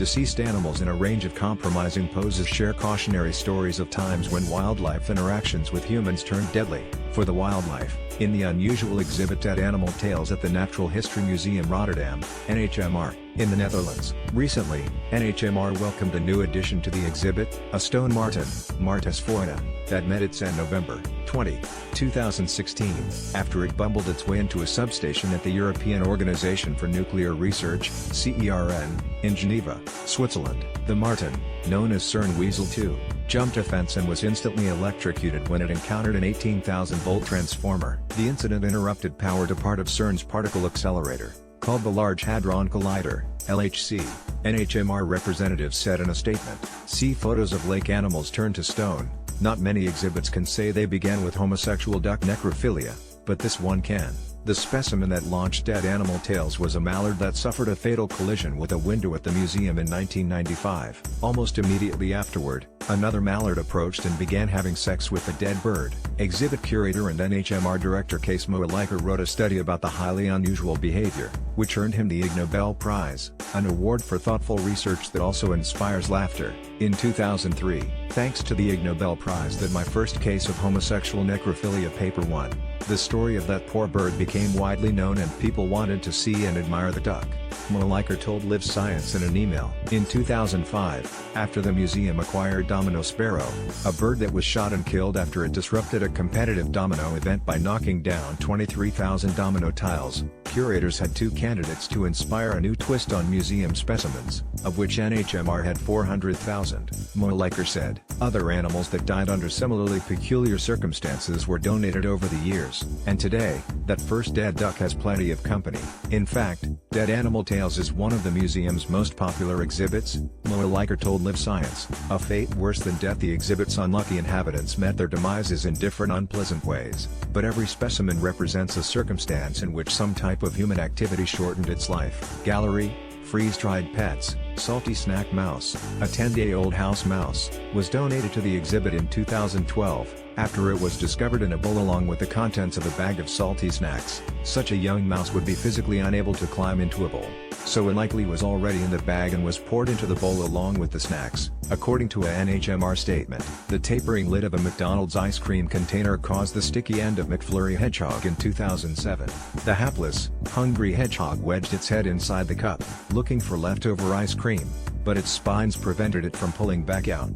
Deceased animals in a range of compromising poses share cautionary stories of times when wildlife interactions with humans turned deadly. For the wildlife, in the unusual exhibit Dead Animal Tales at the Natural History Museum Rotterdam, NHMR, in the Netherlands. Recently, NHMR welcomed a new addition to the exhibit, a stone marten, Martes foina, that met its end November 20, 2016, after it bumbled its way into a substation at the European Organization for Nuclear Research, CERN, in Geneva, Switzerland. The marten, known as CERN Weasel 2, jumped a fence and was instantly electrocuted when it encountered an 18,000-volt transformer. The incident interrupted power to part of CERN's particle accelerator, called the Large Hadron Collider, LHC, NHMR representatives said in a statement. See photos of lake animals turned to stone. Not many exhibits can say they began with homosexual duck necrophilia, but this one can. The specimen that launched Dead Animal Tales was a mallard that suffered a fatal collision with a window at the museum in 1995. Almost immediately afterward, another mallard approached and began having sex with the dead bird. Exhibit curator and NHMR director Kees Moelijker wrote a study about the highly unusual behavior, which earned him the Ig Nobel Prize, an award for thoughtful research that also inspires laughter. In 2003, thanks to the Ig Nobel Prize that my first case of homosexual necrophilia paper won. The story of that poor bird became widely known and people wanted to see and admire the duck, Moelijker told Live Science in an email. In 2005, after the museum acquired Domino Sparrow, a bird that was shot and killed after it disrupted a competitive domino event by knocking down 23,000 domino tiles, curators had two candidates to inspire a new twist on museum specimens, of which NHMR had 400,000. Moelijker said, other animals that died under similarly peculiar circumstances were donated over the years, and today, that first dead duck has plenty of company. In fact, Dead Animal Tales is one of the museum's most popular exhibits, Moelijker told Live Science. A fate worse than death. The exhibit's unlucky inhabitants met their demises in different unpleasant ways, but every specimen represents a circumstance in which some type of human activity shortened its life. Gallery, freeze-dried pets, salty snack mouse, a 10-day-old house mouse, was donated to the exhibit in 2012, after it was discovered in a bowl along with the contents of a bag of salty snacks. Such a young mouse would be physically unable to climb into a bowl, so it likely was already in the bag and was poured into the bowl along with the snacks. According to a NHMR statement, the tapering lid of a McDonald's ice cream container caused the sticky end of McFlurry hedgehog in 2007. The hapless, hungry hedgehog wedged its head inside the cup, looking for leftover ice cream, but its spines prevented it from pulling back out.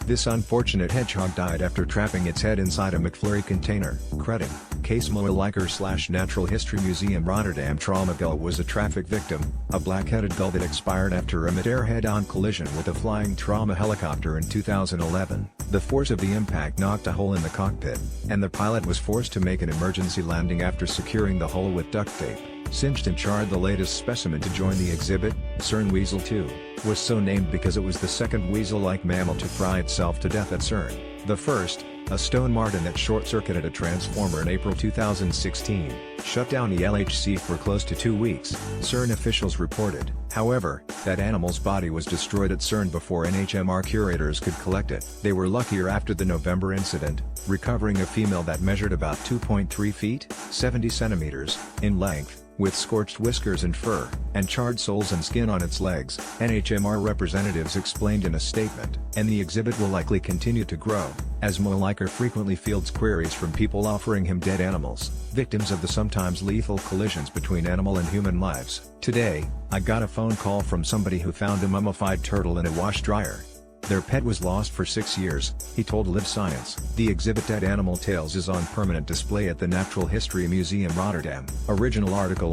This unfortunate hedgehog died after trapping its head inside a McFlurry container. Credit, Kees Moelijker / Natural History Museum Rotterdam. Trauma gull was a traffic victim, a black-headed gull that expired after a mid-air head-on collision with a flying trauma helicopter in 2011. The force of the impact knocked a hole in the cockpit, and the pilot was forced to make an emergency landing after securing the hole with duct tape. Singed and charred. The latest specimen to join the exhibit, CERN Weasel 2, was so named because it was the second weasel-like mammal to fry itself to death at CERN. The first, a stone marten that short-circuited a transformer in April 2016, shut down the LHC for close to 2 weeks, CERN officials reported. However, that animal's body was destroyed at CERN before NHMR curators could collect it. They were luckier after the November incident, recovering a female that measured about 2.3 feet, 70 centimeters, in length, with scorched whiskers and fur, and charred soles and skin on its legs, NHMR representatives explained in a statement. And the exhibit will likely continue to grow, as Moelijker frequently fields queries from people offering him dead animals, victims of the sometimes lethal collisions between animal and human lives. Today, I got a phone call from somebody who found a mummified turtle in a wash dryer. Their pet was lost for 6 years, he told Live Science. The exhibit Dead Animal Tales is on permanent display at the Natural History Museum Rotterdam. Original article